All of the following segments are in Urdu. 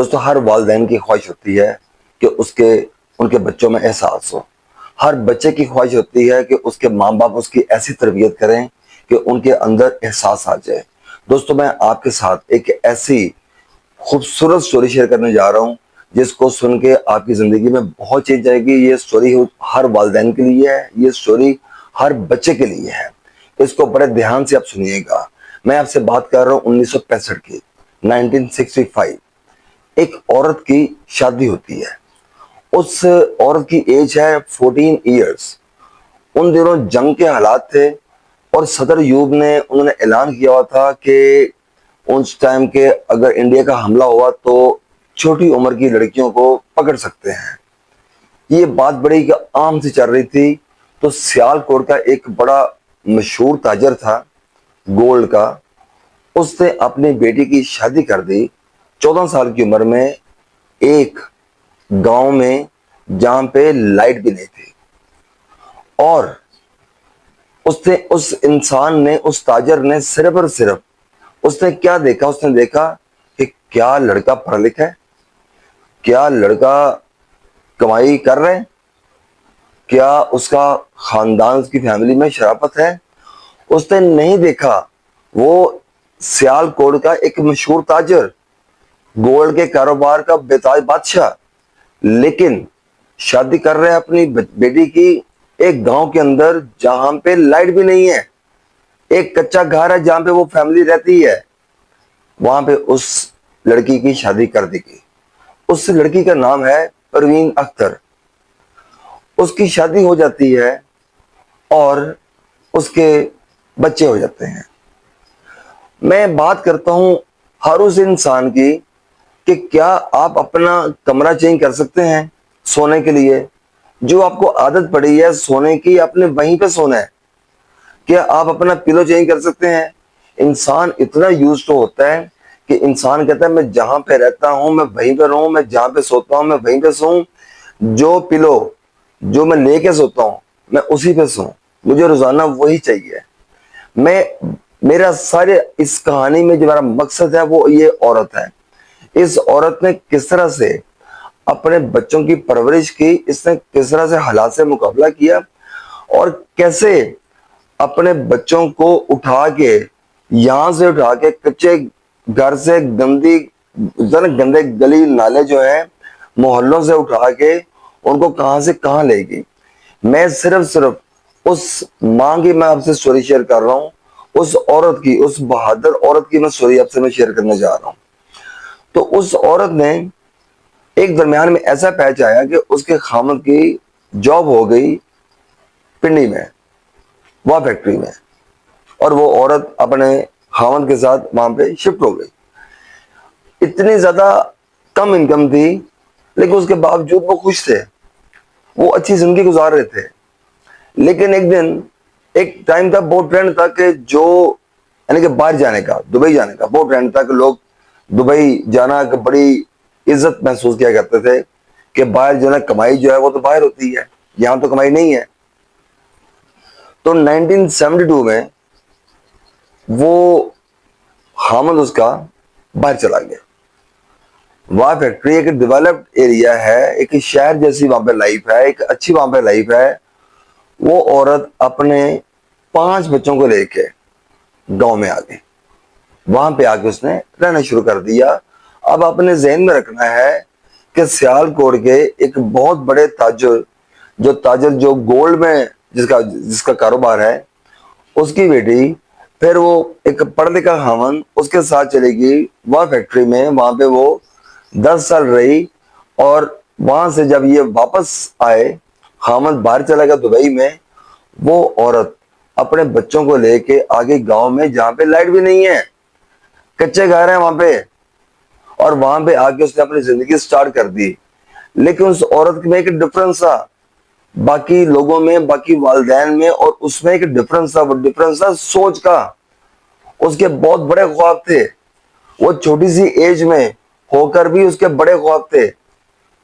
دوستو ہر والدین کی خواہش ہوتی ہے کہ ان کے بچوں میں احساس ہو. ہر بچے کی خواہش ہوتی ہے کہ اس کے ماں باپ اس کی ایسی تربیت کریں کہ ان کے اندر احساس آ جائے. دوستو میں آپ کے ساتھ ایک ایسی خوبصورت سٹوری شیئر کرنے جا رہا ہوں جس کو سن کے آپ کی زندگی میں بہت چینج آئے گی. یہ سٹوری ہر والدین کے لیے ہے, یہ سٹوری ہر بچے کے لیے ہے. اس کو بڑے دھیان سے آپ سنیے گا. میں آپ سے بات کر رہا ہوں 1965 کی, 1965. ایک عورت کی شادی ہوتی ہے. اس عورت کی ایج ہے 14 ایئرس. ان دنوں جنگ کے حالات تھے اور صدر ایوب نے انہوں نے اعلان کیا ہوا تھا کہ اس ٹائم کے اگر انڈیا کا حملہ ہوا تو چھوٹی عمر کی لڑکیوں کو پکڑ سکتے ہیں. یہ بات بڑی عام سی چل رہی تھی. تو سیال کوٹ کا ایک بڑا مشہور تاجر تھا گولڈ کا. اس نے اپنی بیٹی کی شادی کر دی 14 سال کی عمر میں ایک گاؤں میں جہاں پہ لائٹ بھی نہیں تھی. اور اس انسان نے, اس تاجر نے صرف اور صرف اس نے کیا دیکھا, اس نے دیکھا کہ کیا لڑکا پڑھا لکھا ہے, کیا لڑکا کمائی کر رہے, کیا اس کا خاندان, اس کی فیملی میں شرافت ہے. اس نے نہیں دیکھا. وہ سیال کوٹ کا ایک مشہور تاجر, گولڈ کے کاروبار کا بےتاج بادشاہ, لیکن شادی کر رہے ہیں اپنی بیٹی کی ایک گاؤں کے اندر جہاں پہ لائٹ بھی نہیں ہے. ایک کچا گھر ہے جہاں پہ وہ فیملی رہتی ہے. وہاں پہ اس لڑکی کی شادی کر دی گئی. اس لڑکی کا نام ہے پروین اختر. اس کی شادی ہو جاتی ہے اور اس کے بچے ہو جاتے ہیں. میں بات کرتا ہوں ہر اس انسان کی کہ کیا آپ اپنا کمرہ چینج کر سکتے ہیں سونے کے لیے. جو آپ کو عادت پڑی ہے سونے کی, اپنے وہیں پہ سونا ہے. کیا آپ اپنا پلو چینج کر سکتے ہیں. انسان اتنا یوز ٹو ہوتا ہے کہ انسان کہتا ہے میں جہاں پہ رہتا ہوں میں وہیں پہ رہوں, میں جہاں پہ سوتا ہوں میں وہیں پہ سوؤں, جو پلو جو میں لے کے سوتا ہوں میں اسی پہ سوؤں, مجھے روزانہ وہی چاہیے. میرا سارے اس کہانی میں جو میرا مقصد ہے وہ یہ عورت ہے. اس عورت نے کس طرح سے اپنے بچوں کی پرورش کی, اس نے کس طرح سے حالات سے مقابلہ کیا, اور کیسے اپنے بچوں کو اٹھا کے یہاں سے اٹھا کے کچے گھر سے گندے گلی نالے جو ہیں محلوں سے اٹھا کے ان کو کہاں سے کہاں لے گئی. میں صرف اس ماں کی میں آپ سے سٹوری شیئر کر رہا ہوں. اس عورت کی, اس بہادر عورت کی میں سٹوری آپ سے میں شیئر کرنے جا رہا ہوں. تو اس عورت نے ایک درمیان میں ایسا پیچ آیا کہ اس کے خامد کی جاب ہو گئی پنڈی میں, وہ فیکٹری میں, اور وہ عورت اپنے خامد کے ساتھ وہاں پہ شفٹ ہو گئی. اتنی زیادہ کم انکم تھی لیکن اس کے باوجود وہ خوش تھے, وہ اچھی زندگی گزار رہے تھے. لیکن ایک دن ایک ٹائم تھا, بہت ٹرینڈ تھا کہ جو یعنی کہ باہر جانے کا, دبئی جانے کا بہت ٹرینڈ تھا کہ لوگ دبئی جانا کہ بڑی عزت محسوس کیا کرتے تھے کہ باہر جو ہے کمائی جو ہے وہ تو باہر ہوتی ہے, یہاں تو کمائی نہیں ہے. تو 1972 میں وہ خامد اس کا باہر چلا گیا. وہاں فیکٹری ایک ڈیولپڈ ایریا ہے, ایک شہر جیسی وہاں پہ لائف ہے, ایک اچھی وہاں پہ لائف ہے. وہ عورت اپنے 5 بچوں کو لے کے گاؤں میں آ گئی. وہاں پہ آ کے اس نے رہنا شروع کر دیا. اب اپنے ذہن میں رکھنا ہے کہ سیال کوٹ کے ایک بہت بڑے تاجر جو گولڈ میں جس کا کاروبار ہے, اس کی بیٹی پھر وہ ایک پڑھ لکھا خاوند اس کے ساتھ چلے گی وہ فیکٹری میں. وہاں پہ وہ 10 سال رہی, اور وہاں سے جب یہ واپس آئے, خامد باہر چلا گیا دبئی میں, وہ عورت اپنے بچوں کو لے کے آگے گاؤں میں جہاں پہ لائٹ بھی نہیں ہے, کچے گھر ہیں وہاں پہ, اور وہاں پہ آ کے اس نے اپنی زندگی سٹارٹ کر دی. لیکن اس عورت میں ایک ڈفرنس تھا باقی لوگوں میں, باقی والدین میں, اور اس میں ایک ڈفرنس تھا. وہ ڈفرنس تھا سوچ کا. اس کے بہت بڑے خواب تھے. وہ چھوٹی سی ایج میں ہو کر بھی اس کے بڑے خواب تھے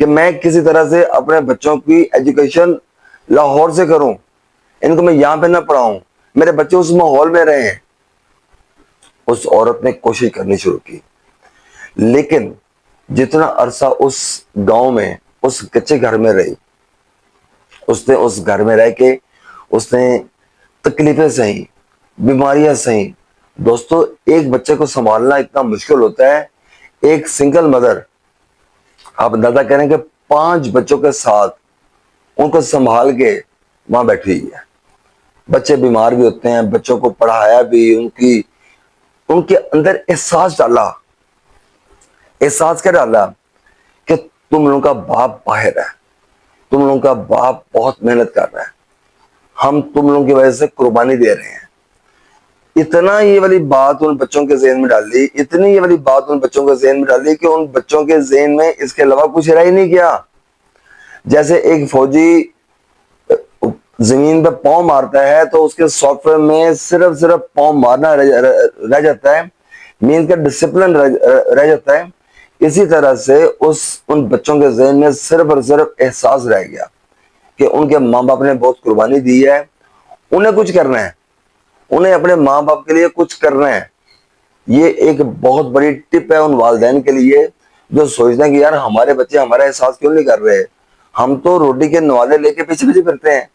کہ میں کسی طرح سے اپنے بچوں کی ایجوکیشن لاہور سے کروں, ان کو میں یہاں پہ نہ پڑھاؤں, میرے بچے اس ماحول میں رہے ہیں. اس عورت نے کوشش کرنی شروع کی, لیکن جتنا عرصہ اس گاؤں میں اس کچے گھر میں رہی، اس نے اس گھر میں رہ کے اس نے تکلیفیں سہی، بیماریاں سہی۔ دوستو ایک بچے کو سنبھالنا اتنا مشکل ہوتا ہے، ایک سنگل مدر آپ اندازہ کریں کہ 5 بچوں کے ساتھ ان کو سنبھال کے وہاں بیٹھی ہوئی ہے۔ بچے بیمار بھی ہوتے ہیں، بچوں کو پڑھایا بھی، ان کے اندر احساس ڈالا، احساس کیا ڈالا کہ تم لوگوں کا باپ باہر ہے، تم لوگوں کا باپ بہت محنت کر رہا ہے، ہم تم لوگوں کی وجہ سے قربانی دے رہے ہیں۔ اتنا یہ والی بات ان بچوں کے ذہن میں ڈال دی، اتنی یہ والی بات ان بچوں کے ذہن میں ڈال دی کہ ان بچوں کے ذہن میں اس کے علاوہ کچھ رہ ہی نہیں گیا۔ جیسے ایک فوجی زمین پہ پاؤں مارتا ہے تو اس کے سافٹ ویئر میں صرف پاؤں مارنا رہ جاتا ہے، مین کا ڈسپلن رہ جاتا ہے۔ اسی طرح سے ان بچوں کے ذہن میں صرف اور صرف احساس رہ گیا کہ ان کے ماں باپ نے بہت قربانی دی ہے، انہیں کچھ کرنا ہے، انہیں اپنے ماں باپ کے لیے کچھ کرنا ہے۔ یہ ایک بہت بڑی ٹپ ہے ان والدین کے لیے جو سوچتے ہیں کہ یار ہمارے بچے ہمارا احساس کیوں نہیں کر رہے، ہم تو روٹی کے نوالے لے کے پیچھے پیچھے پھرتے ہیں۔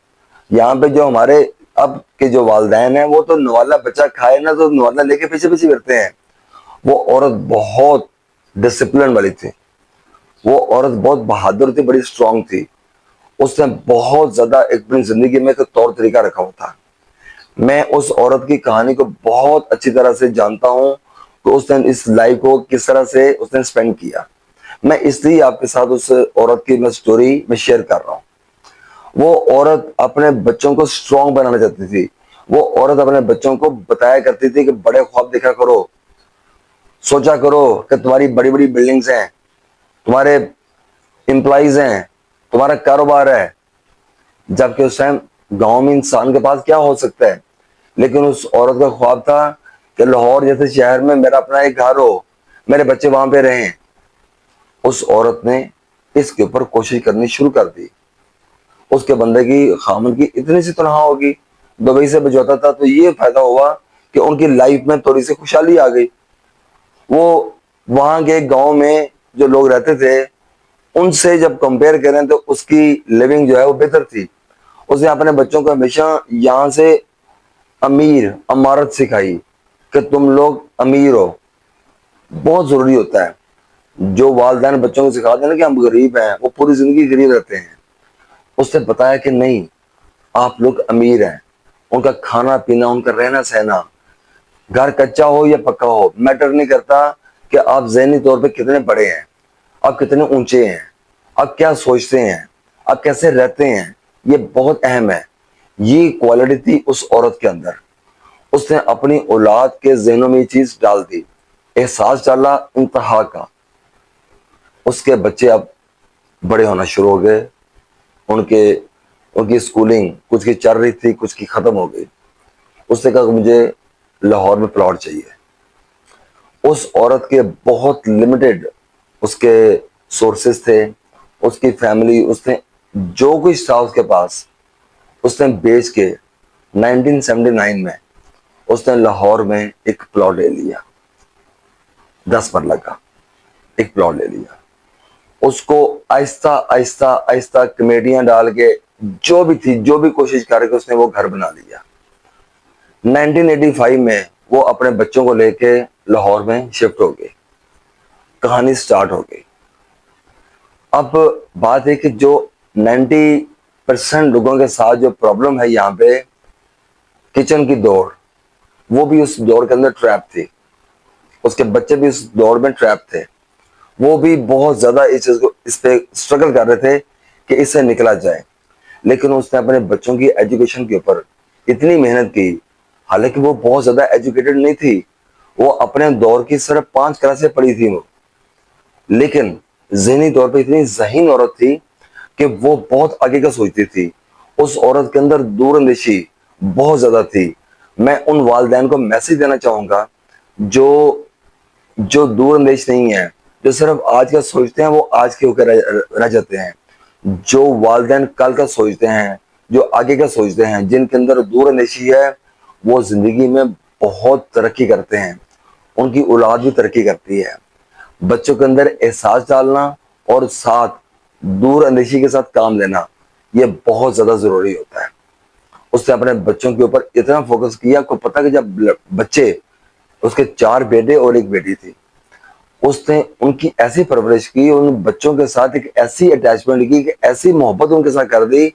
یہاں پہ جو ہمارے اب کے جو والدین ہیں وہ تو نوالا بچہ کھائے نا تو نوالا لے کے پیچھے پیچھے پھرتے ہیں۔ وہ عورت بہت ڈسپلن والی تھی، وہ عورت بہت بہادر تھی، بڑی اسٹرانگ تھی، اس نے بہت زیادہ اپنی زندگی میں ایک طور طریقہ رکھا ہوا تھا۔ میں اس عورت کی کہانی کو بہت اچھی طرح سے جانتا ہوں کہ اس نے اس لائف کو کس طرح سے اس نے سپینڈ کیا۔ میں اس لیے آپ کے ساتھ اس عورت کی میں سٹوری میں شیئر کر رہا ہوں۔ وہ عورت اپنے بچوں کو سٹرونگ بنانا چاہتی تھی، وہ عورت اپنے بچوں کو بتایا کرتی تھی کہ بڑے خواب دیکھا کرو، سوچا کرو کہ تمہاری بڑی بڑی بلڈنگز ہیں، تمہارے امپلائیز ہیں، تمہارا کاروبار ہے۔ جبکہ اس ٹائم گاؤں میں انسان کے پاس کیا ہو سکتا ہے، لیکن اس عورت کا خواب تھا کہ لاہور جیسے شہر میں میرا اپنا ایک گھر ہو، میرے بچے وہاں پہ رہیں۔ اس عورت نے اس کے اوپر کوشش کرنی شروع کر دی۔ اس کے بندے کی خامن کی اتنی سی تنہا ہوگی، دبئی سے بجوتا تھا، تو یہ فائدہ ہوا کہ ان کی لائف میں تھوڑی سی خوشحالی آ گئی۔ وہ وہاں کے گاؤں میں جو لوگ رہتے تھے ان سے جب کمپیئر کریں تو اس کی لیونگ جو ہے وہ بہتر تھی۔ اس نے اپنے بچوں کو ہمیشہ یہاں سے امارت سکھائی کہ تم لوگ امیر ہو، بہت ضروری ہوتا ہے۔ جو والدین بچوں کو سکھاتے ہیں نا کہ ہم غریب ہیں، وہ پوری زندگی غریب رہتے ہیں۔ اس نے بتایا کہ نہیں، آپ لوگ امیر ہیں، ان کا کھانا پینا، ان کا رہنا سہنا، گھر کچا ہو یا پکا ہو میٹر نہیں کرتا کہ آپ ذہنی طور پہ کتنے بڑے ہیں، آپ کتنے اونچے ہیں، آپ کیا سوچتے ہیں، آپ کیسے رہتے ہیں، یہ بہت اہم ہے۔ یہ کوالٹی تھی اس عورت کے اندر۔ اس نے اپنی اولاد کے ذہنوں میں یہ چیز ڈال دی، احساس ڈالا انتہا کا۔ اس کے بچے اب بڑے ہونا شروع ہو گئے، ان کی اسکولنگ کچھ کی چل رہی تھی، کچھ کی ختم ہو گئی۔ اس نے کہا کہ مجھے لاہور میں پلاٹ چاہیے۔ اس عورت کے بہت لمیٹڈ اس کے سورسز تھے، اس کی فیملی، اس نے جو کچھ تھا اس کے پاس اس نے بیچ کے 1979 میں اس نے لاہور میں ایک پلاٹ لے لیا، 10 مرلہ کا ایک پلاٹ لے لیا۔ اس کو آہستہ آہستہ آہستہ کمیٹیاں ڈال کے جو بھی تھی، جو بھی کوشش کر کے اس نے وہ گھر بنا لیا۔ 1985 میں وہ اپنے بچوں کو لے کے لاہور میں شفٹ ہو گئی، کہانی سٹارٹ ہو گئی۔ اب بات ہے کہ جو 90% لوگوں کے ساتھ جو پرابلم ہے یہاں پہ، کچن کی دوڑ، وہ بھی اس دوڑ کے اندر ٹریپ تھی، اس کے بچے بھی اس دوڑ میں ٹریپ تھے، وہ بھی بہت زیادہ اس پہ اسٹرگل کر رہے تھے کہ اس سے نکلا جائے۔ لیکن اس نے اپنے بچوں کی ایجوکیشن کے اوپر اتنی محنت کی، حالانکہ وہ بہت زیادہ ایجوکیٹڈ نہیں تھی، وہ اپنے دور کی صرف 5 کلاسیں پڑھی تھی وہ، لیکن ذہنی طور پہ اتنی ذہین عورت تھی کہ وہ بہت آگے کا سوچتی تھی۔ اس عورت کے اندر دور اندیشی بہت زیادہ تھی۔ میں ان والدین کو میسج دینا چاہوں گا جو دور اندیش نہیں ہے، جو صرف آج کا سوچتے ہیں، وہ آج کے ہو کے رہ جاتے ہیں۔ جو والدین کل کا سوچتے ہیں، جو آگے کا سوچتے ہیں، جن کے اندر دور اندیشی ہے، وہ زندگی میں بہت ترقی کرتے ہیں، ان کی اولاد بھی ترقی کرتی ہے۔ بچوں کے اندر احساس ڈالنا اور ساتھ دور اندیشی کے ساتھ کام لینا یہ بہت زیادہ ضروری ہوتا ہے. اس نے اپنے بچوں کے اوپر اتنا فوکس کیا. کو پتا کہ جب بچے، اس کے 4 بیٹے اور 1 بیٹی تھی، اس نے ان کی ایسی پرورش کی، ان بچوں کے ساتھ ایک ایسی اٹیچمنٹ کی، کہ ایسی محبت ان کے ساتھ کر دی،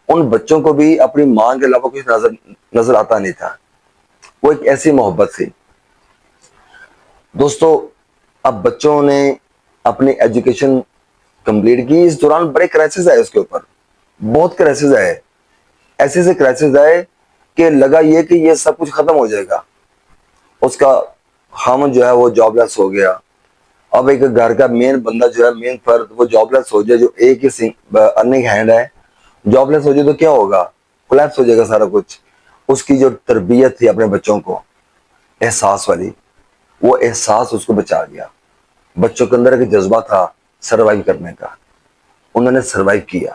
ان بچوں کو بھی اپنی ماں کے علاوہ کچھ نظر آتا نہیں تھا. وہ ایک ایسی محبت تھی. دوستو، اب بچوں نے اپنی ایجوکیشن کمپلیٹ کی. اس دوران بڑے کرائسس آئے اس کے اوپر، بہت کرائسس آئے. ایسے سے کرائسس آئے کہ لگا یہ کہ یہ سب کچھ ختم ہو جائے گا. اس کا خامن جو ہے وہ جاب لیس ہو گیا. اب ایک گھر کا مین بندہ جو ہے، مین فرد، وہ جاب لیس ہو جائے، جو ایک ہی ارننگ ہینڈ ہے، جاب لیس ہو جائے تو کیا ہوگا؟ کولیپس ہو جائے گا سارا کچھ. اس کی جو تربیت تھی اپنے بچوں کو، احساس والی، وہ احساس اس کو بچا گیا. بچوں کے اندر ایک جذبہ تھا سروائیو کرنے کا، انہوں نے سروائیو کیا.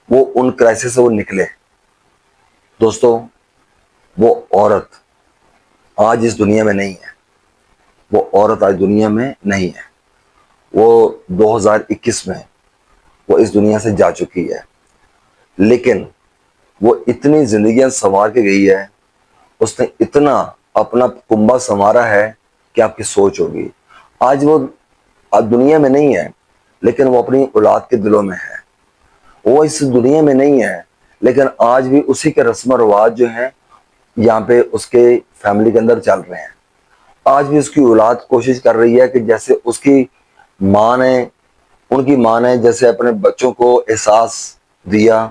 وہ ان کرائسس سے وہ نکلے. دوستو، وہ عورت آج اس دنیا میں نہیں ہے. وہ عورت آج دنیا میں نہیں ہے. وہ 2021 میں وہ اس دنیا سے جا چکی ہے. لیکن وہ اتنی زندگیاں سنوار کے گئی ہے، اس نے اتنا اپنا کنبہ سنوارا ہے کہ آپ کی سوچ ہوگی. آج وہ دنیا میں نہیں ہے، لیکن وہ اپنی اولاد کے دلوں میں ہے. وہ اس دنیا میں نہیں ہے، لیکن آج بھی اسی کے رسم و رواج جو ہیں یہاں پہ اس کے فیملی کے اندر چل رہے ہیں. آج بھی اس کی اولاد کوشش کر رہی ہے کہ جیسے اس کی ماں نے، ان کی ماں نے جیسے اپنے بچوں کو احساس دیا،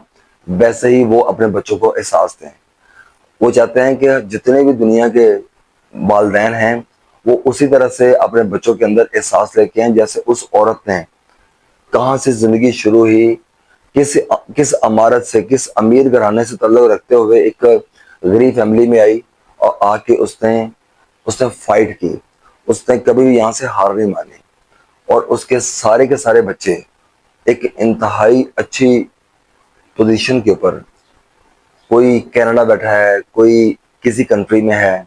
ویسے ہی وہ اپنے بچوں کو احساس دیں. وہ چاہتے ہیں کہ جتنے بھی دنیا کے والدین ہیں وہ اسی طرح سے اپنے بچوں کے اندر احساس لے کے آئیں جیسے اس عورت نے. کہاں سے زندگی شروع ہوئی، کس عمارت سے، کس امیر گھرانے سے تعلق رکھتے ہوئے ایک غریب فیملی میں آئی، اور آ کے اس نے فائٹ کی. اس نے کبھی بھی یہاں سے ہار نہیں مانی. اور اس کے سارے بچے ایک انتہائی اچھی پوزیشن کے اوپر، کوئی کینیڈا بیٹھا ہے، کوئی کسی کنٹری میں ہے،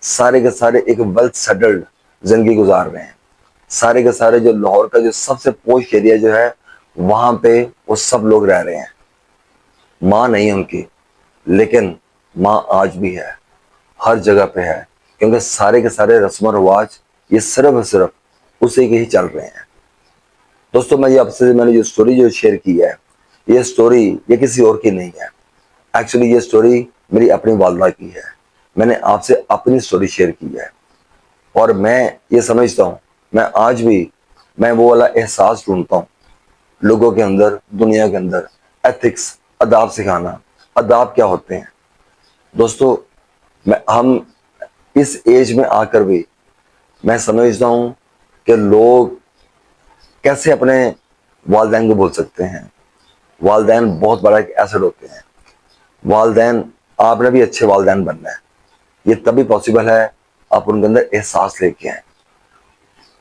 سارے کے سارے ایک ویل سیٹلڈ زندگی گزار رہے ہیں. سارے کے سارے جو لاہور کا جو سب سے پوش ایریا جو ہے، وہاں پہ وہ سب لوگ رہ رہے ہیں. ماں نہیں ان کی، لیکن ماں آج بھی ہے، ہر جگہ پہ ہے. کیونکہ سارے کے سارے رسم و رواج یہ صرف اور صرف اسی کے ہی چل رہے ہیں. دوستو، میں میں نے جو سٹوری جو شیئر کی ہے، یہ سٹوری یہ کسی اور کی نہیں ہے. ایکچولی یہ سٹوری میری اپنی والدہ کی ہے. میں نے آپ سے اپنی سٹوری شیئر کی ہے. اور میں یہ سمجھتا ہوں، میں آج بھی وہ والا احساس ڈھونڈتا ہوں لوگوں کے اندر، دنیا کے اندر. ایتھکس، آداب سکھانا. آداب کیا ہوتے ہیں دوستو؟ ہم اس ایج میں آ کر بھی میں سمجھتا ہوں کہ لوگ کیسے اپنے والدین کو بول سکتے ہیں. والدین بہت بڑا ایک ایسٹ ہوتے ہیں. والدین، آپ نے بھی اچھے والدین بننا ہے. یہ تبھی پاسبل ہے آپ ان کے اندر احساس لے کے آئیں،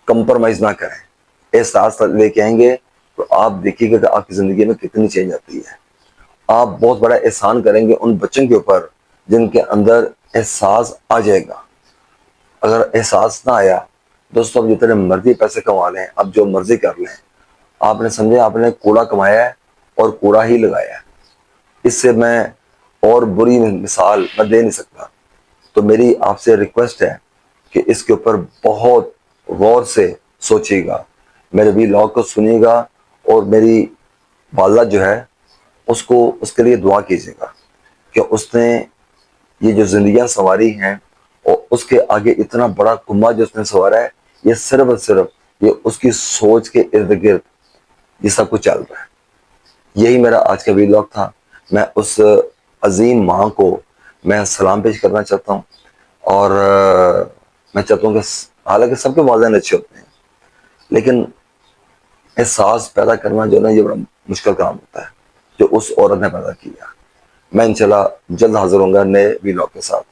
کمپرومائز نہ کریں. احساس لے کے آئیں گے تو آپ دیکھیے گا کہ آپ کی زندگی میں کتنی چینج آتی ہے. آپ بہت بڑا احسان کریں گے ان بچوں کے اوپر جن کے اندر احساس آ جائے گا. اگر احساس نہ آیا دوستوں، اب جتنے مرضی پیسے کما لیں، اب جو مرضی کر لیں، آپ نے سمجھے آپ نے کوڑا کمایا ہے اور کوڑا ہی لگایا ہے. اس سے میں اور بری مثال میں دے نہیں سکتا. تو میری آپ سے ریکویسٹ ہے کہ اس کے اوپر بہت غور سے سوچیے گا، میرے بھی لاگ کو سنیے گا، اور میری والدہ جو ہے اس کے لیے دعا کیجیے گا کہ اس نے یہ جو زندگیاں سنواری ہیں، اور اس کے آگے اتنا بڑا کنبہ جو اس نے سنوارا ہے، یہ صرف اور صرف یہ اس کی سوچ کے ارد گرد یہ سب کچھ چل رہا ہے. یہی میرا آج کا ویلاگ تھا. میں اس عظیم ماں کو میں سلام پیش کرنا چاہتا ہوں. اور میں چاہتا ہوں کہ حالانکہ سب کے والدین اچھے ہوتے ہیں، لیکن احساس پیدا کرنا جو نا، یہ بڑا مشکل کام ہوتا ہے جو اس عورت نے پیدا کیا. میں انشاءاللہ جلد حاضر ہوں گا نئے ویلاگ کے ساتھ.